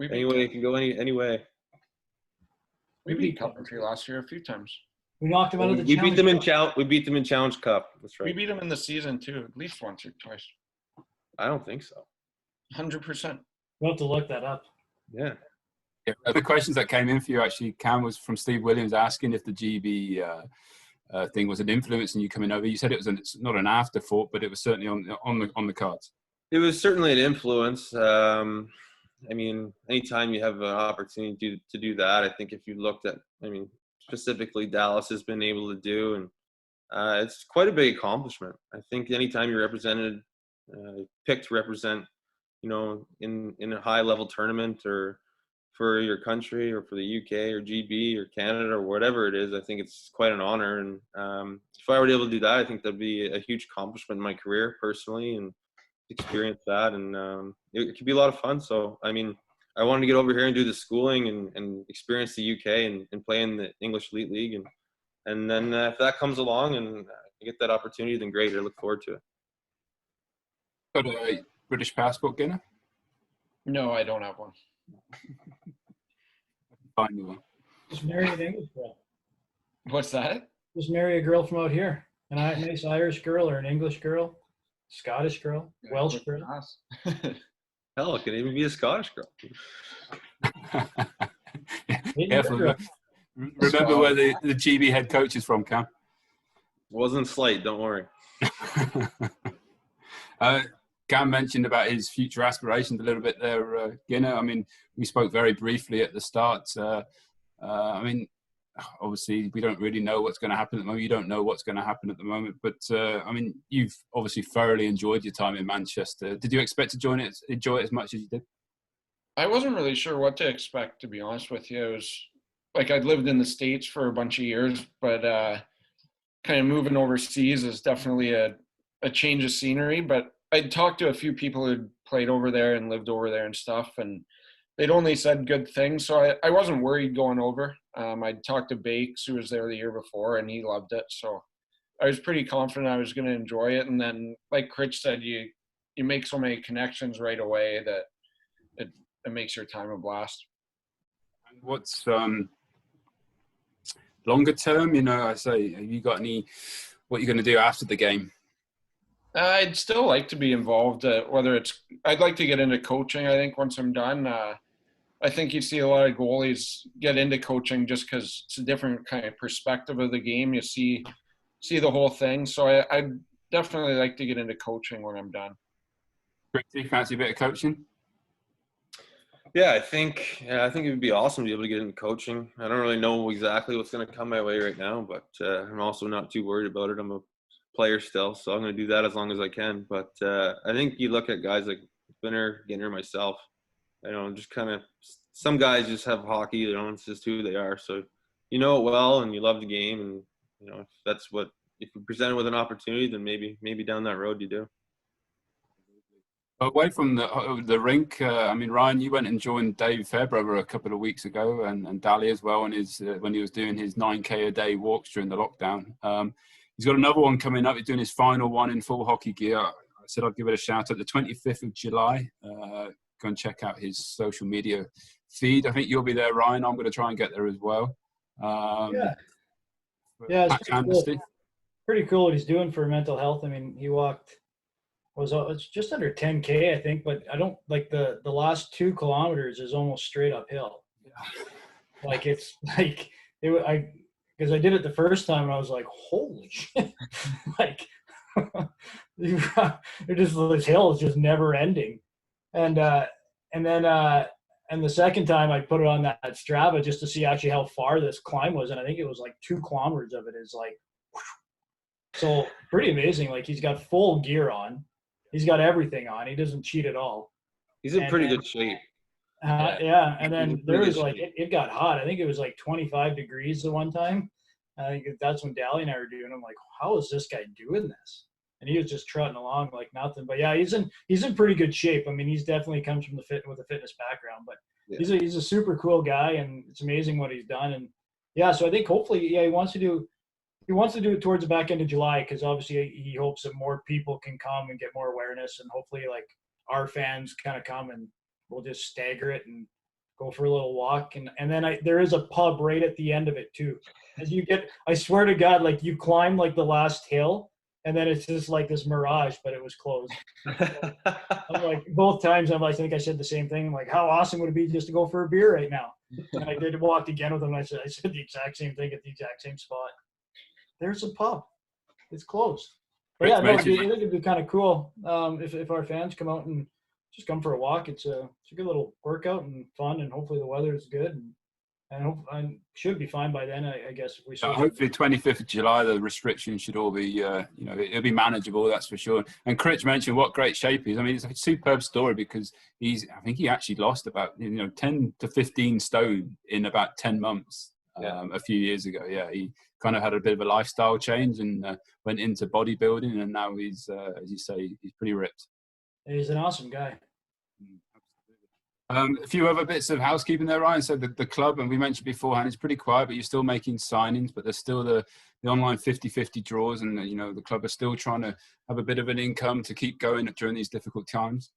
anyway, it can go any way. We beat Coventry last year a few times. We knocked them out of the We beat them in Challenge. We beat them in Challenge Cup. That's right. We beat them in the season too, at least once or twice. I don't think so. 100%. We'll have to look that up. Yeah. The questions that came in for you, actually, Cam, was from Steve Williams asking if the GB thing was an influence in you coming over. You said it's not an afterthought, but it was certainly on the cards. It was certainly an influence. I mean, anytime you have an opportunity to do that, I think if you looked at, specifically Dallas has been able to do, and it's quite a big accomplishment. I think anytime you're represented, picked to represent, in a high level tournament or for your country or for the UK or GB or Canada or whatever it is, I think it's quite an honor. And if I were able to do that, I think that'd be a huge accomplishment in my career personally, and experience that. And it could be a lot of fun. So, I mean, I wanted to get over here and do the schooling and experience the UK and play in the English Elite League. And then if that comes along and I get that opportunity, then great. I look forward to it. Got a British passport, Ginner? No, I don't have one. Find me one. Just marry an English girl. What's that? Just marry a girl from out here. A nice Irish girl or an English girl, Scottish girl, Welsh girl. Hell, it can even be a Scottish girl. Careful. Remember where the GB head coach is from, Cam. Wasn't slight, don't worry. Cam mentioned about his future aspirations a little bit there, Ginner. I mean, we spoke very briefly at the start. I mean, obviously, we don't really know what's going to happen at the moment. You don't know what's going to happen at the moment. But, I mean, you've obviously thoroughly enjoyed your time in Manchester. Did you expect to enjoy it as much as you did? I wasn't really sure what to expect, to be honest with you. It was like I'd lived in the States for a bunch of years, but kind of moving overseas is definitely a change of scenery. But I'd talked to a few people who'd played over there and lived over there and stuff, and they'd only said good things. So I wasn't worried going over. I'd talked to Bakes, who was there the year before, and he loved it. So I was pretty confident I was going to enjoy it. And then, like Critch said, you make so many connections right away that it makes your time a blast. What's longer term? I say, have you got what you're going to do after the game? I'd still like to be involved, I'd like to get into coaching, I think, once I'm done. I think you see a lot of goalies get into coaching just because it's a different kind of perspective of the game. You see the whole thing. So I'd definitely like to get into coaching when I'm done. Do you fancy a bit of coaching? Yeah, I think it would be awesome to be able to get into coaching. I don't really know exactly what's going to come my way right now, but I'm also not too worried about it. I'm a player still, so I'm going to do that as long as I can. But I think you look at guys like Finner, Ginner, myself, just kind of some guys just have hockey, it's just who they are. So you know it well and you love the game, and if you're presented with an opportunity, then maybe down that road you do. Away from the rink, I mean, Ryan, you went and joined Dave Fairbrother a couple of weeks ago, and Daly as well, and when he was doing his 9K a day walks during the lockdown. He's got another one coming up. He's doing his final one in full hockey gear. I said I'd give it a shout out. The 25th of July. Go and check out his social media feed. I think you'll be there, Ryan. I'm going to try and get there as well. Yeah. Yeah, it's Amnesty. pretty cool what he's doing for mental health. I mean, he walked it's just under 10K, I think, but I don't like the last 2 kilometers is almost straight uphill. Like it's like I because I did it the first time and I was like, holy shit, like it just this hill is just never ending, and then and the second time I put it on that Strava just to see actually how far this climb was, and I think it was like 2 kilometers of it is like so pretty amazing. Like he's got full gear on. He's got everything on. He doesn't cheat at all. He's in pretty good shape. Yeah, and then He's in there pretty was good like shape. it got hot. I think it was like 25 degrees the one time. I think that's when Dally and I were doing. I'm like, how is this guy doing this? And he was just trotting along like nothing. But yeah, he's in pretty good shape. I mean, he's definitely comes from with a fitness background. But Yeah. he's a super cool guy, and it's amazing what he's done. And yeah, so I think hopefully, yeah, he wants to do it towards the back end of July because obviously he hopes that more people can come and get more awareness, and hopefully like our fans kind of come and we'll just stagger it and go for a little walk. And then there is a pub right at the end of it too. As you get, I swear to God, like you climb like the last hill and then it's just like this mirage, but it was closed. I'm like, both times I think I said the same thing. I'm like, how awesome would it be just to go for a beer right now? And I did walk again with him. And I said the exact same thing at the exact same spot. There's a pub. It's closed. But yeah, no, I think it'd be kind of cool if our fans come out and just come for a walk. It's a good little workout and fun, and hopefully the weather is good, and I should be fine by then. I guess if we. Hopefully, 25th of July, the restrictions should all be, it'll be manageable. That's for sure. And Critch mentioned what great shape he's. I mean, it's a superb story because I think he actually lost about 10 to 15 stone in about 10 months. A few years ago. Yeah, he kind of had a bit of a lifestyle change and went into bodybuilding, and now he's, as you say, he's pretty ripped. He's an awesome guy. A few other bits of housekeeping there, Ryan. So the club, and we mentioned beforehand, it's pretty quiet, but you're still making signings, but there's still the online 50-50 draws, and the club are still trying to have a bit of an income to keep going during these difficult times.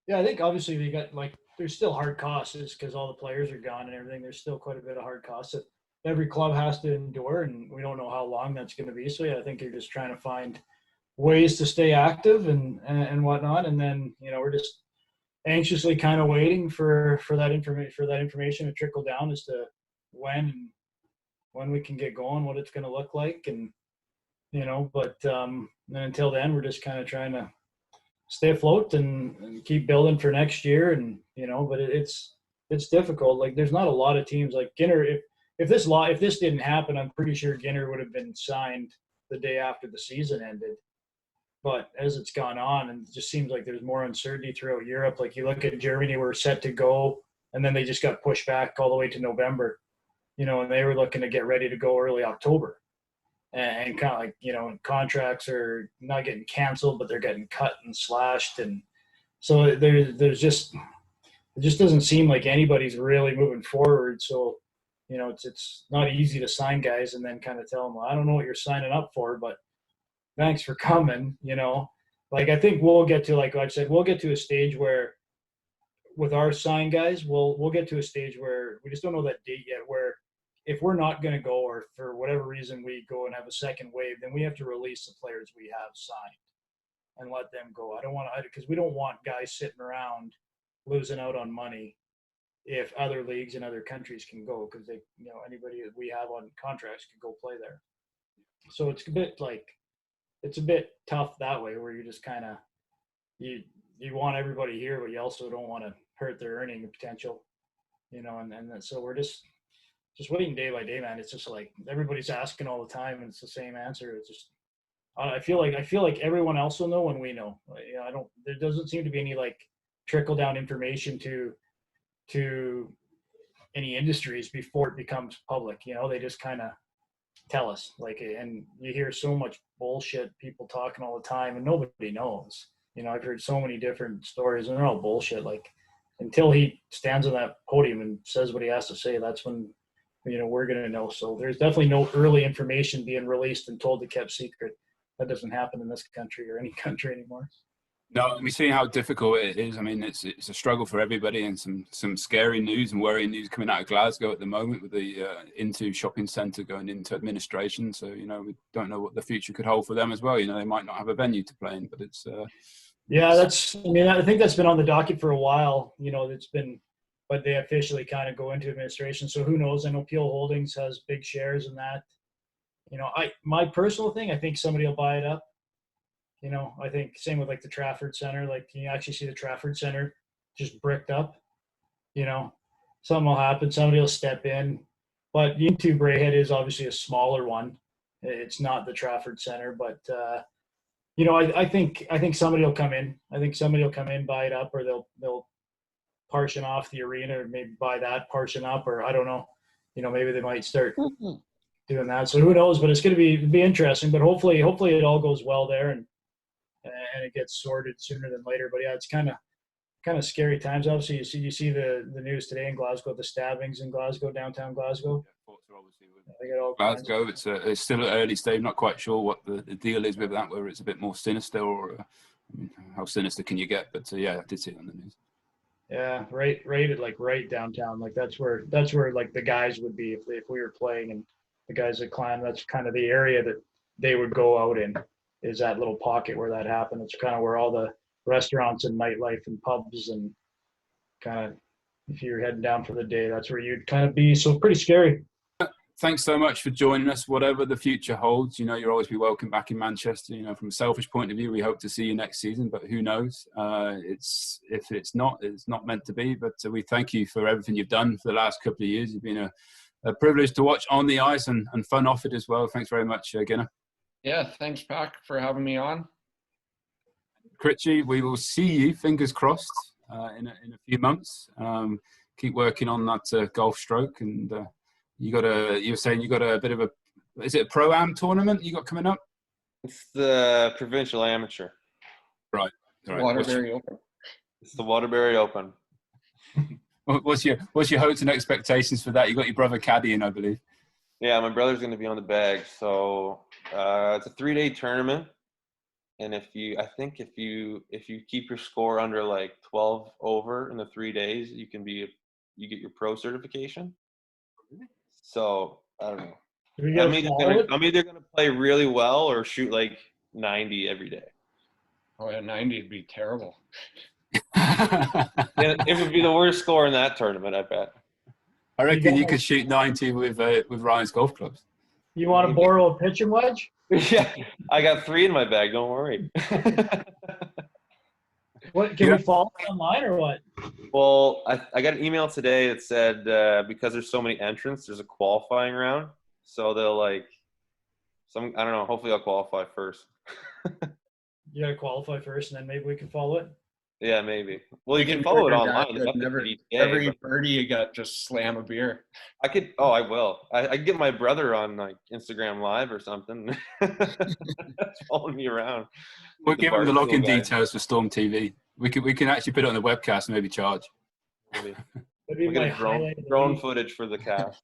Yeah, I think obviously they got there's still hard costs because all the players are gone and everything. There's still quite a bit of hard costs that every club has to endure, and we don't know how long that's going to be. So yeah, I think you're just trying to find ways to stay active and whatnot, and then we're just anxiously kind of waiting for that information to trickle down as to when we can get going, what it's going to look like, and but until then we're just kind of trying to stay afloat and keep building for next year. And but it's difficult. Like there's not a lot of teams like Ginner. If this didn't happen, I'm pretty sure Ginner would have been signed the day after the season ended. But as it's gone on, and it just seems like there's more uncertainty throughout Europe. Like you look at Germany, we're set to go, and then they just got pushed back all the way to November, and they were looking to get ready to go early October. And kind of like, contracts are not getting canceled, but they're getting cut and slashed. And so it just doesn't seem like anybody's really moving forward. So, it's not easy to sign guys and then kind of tell them, well, I don't know what you're signing up for, but thanks for coming. Like I think we'll get to, like I said, we'll get to a stage where with our sign guys, we'll get to a stage where we just don't know that date yet, where if we're not going to go, or for whatever reason we go and have a second wave, then we have to release the players we have signed and let them go. I don't want to, because we don't want guys sitting around losing out on money if other leagues in other countries can go, because they, anybody that we have on contracts can go play there. So it's a bit tough that way, where you're just kind of, you want everybody here, but you also don't want to hurt their earning potential, and so we're just waiting day by day, man. It's just like everybody's asking all the time, and it's the same answer. It's just, I feel like everyone else will know when we know. There doesn't seem to be any like trickle down information to any industries before it becomes public. They just kind of tell us, and you hear so much bullshit, people talking all the time, and nobody knows. I've heard so many different stories, and they're all bullshit. Like until he stands on that podium and says what he has to say, that's when we're going to know. So there's definitely no early information being released and told to kept secret. That doesn't happen in this country or any country anymore. No, we see how difficult it is. I mean, it's a struggle for everybody, and some scary news and worrying news coming out of Glasgow at the moment with the Into shopping centre going into administration. So we don't know what the future could hold for them as well. They might not have a venue to play in, but it's Yeah, that's. I mean, I think that's been on the docket for a while. It's been, but they officially kind of go into administration. So who knows? I know Peel Holdings has big shares in that. My personal thing, I think somebody will buy it up. I think same with like the Trafford Center. Like, can you actually see the Trafford Center just bricked up? Something will happen. Somebody will step in. But the Into Braehead is obviously a smaller one. It's not the Trafford Center, but I think somebody will come in. I think somebody will come in, buy it up, or they'll partition off the arena, or maybe buy that, partition up, or I don't know. Maybe they might start doing that. So who knows? But it's going to be interesting. But hopefully it all goes well there and it gets sorted sooner than later. But yeah, it's kind of scary times. Obviously, you see the news today in Glasgow, the stabbings in Glasgow, downtown Glasgow. Glasgow, it's still at early stage. Not quite sure what the deal is with that, whether it's a bit more sinister or how sinister can you get? But yeah, I did see it on the news. Yeah, right downtown. Like that's where like the guys would be if we were playing, and the guys that climb. That's kind of the area that they would go out in. Is that little pocket where that happened? It's kind of where all the restaurants and nightlife and pubs and kind of, if you're heading down for the day, that's where you'd kind of be. So pretty scary. Thanks so much for joining us. Whatever the future holds, you'll always be welcome back in Manchester. From a selfish point of view, we hope to see you next season, but who knows? If it's not meant to be. But we thank you for everything you've done for the last couple of years. You've been a privilege to watch on the ice and fun off it as well. Thanks very much, Ginner. Yeah, thanks, Pac, for having me on. Critchy, we will see you, fingers crossed, in a few months. Keep working on that golf stroke, and you were saying you got a bit of is it a Pro-Am tournament you got coming up? It's the provincial amateur. Right. Waterbury Open. It's the Waterbury Open. What's your hopes and expectations for that? You got your brother caddying, I believe. Yeah, my brother's going to be on the bag. So it's a 3-day tournament, and if you keep your score under like 12 over in the 3 days, you get your pro certification. So I don't know. I'm either going to play really well or shoot like 90 every day. Oh yeah, 90 would be terrible. It would be the worst score in that tournament, I bet. I reckon you could shoot 90 with Ryan's golf clubs. You want to borrow a pitching wedge? Yeah, I got 3 in my bag. Don't worry. What can we follow online or what? Well, I got an email today that said because there's so many entrants, there's a qualifying round. So they'll I don't know. Hopefully, I'll qualify first. You got to qualify first, and then maybe we can follow it. Yeah, maybe. Well, you can follow it online. Every birdie you got, just slam a beer. I could. Oh, I will. I could get my brother on like Instagram Live or something. Following me around. We'll give him the login details for Storm TV. We can actually put it on the webcast and maybe charge. Maybe. We'll get drone footage for the cast.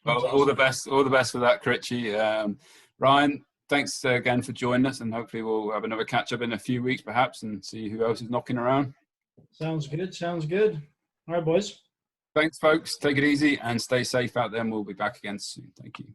Well, all the best for that, Critchy. Ryan, thanks again for joining us, and hopefully we'll have another catch up in a few weeks perhaps and see who else is knocking around. Sounds good. All right, boys. Thanks, folks. Take it easy and stay safe out there, and we'll be back again soon. Thank you.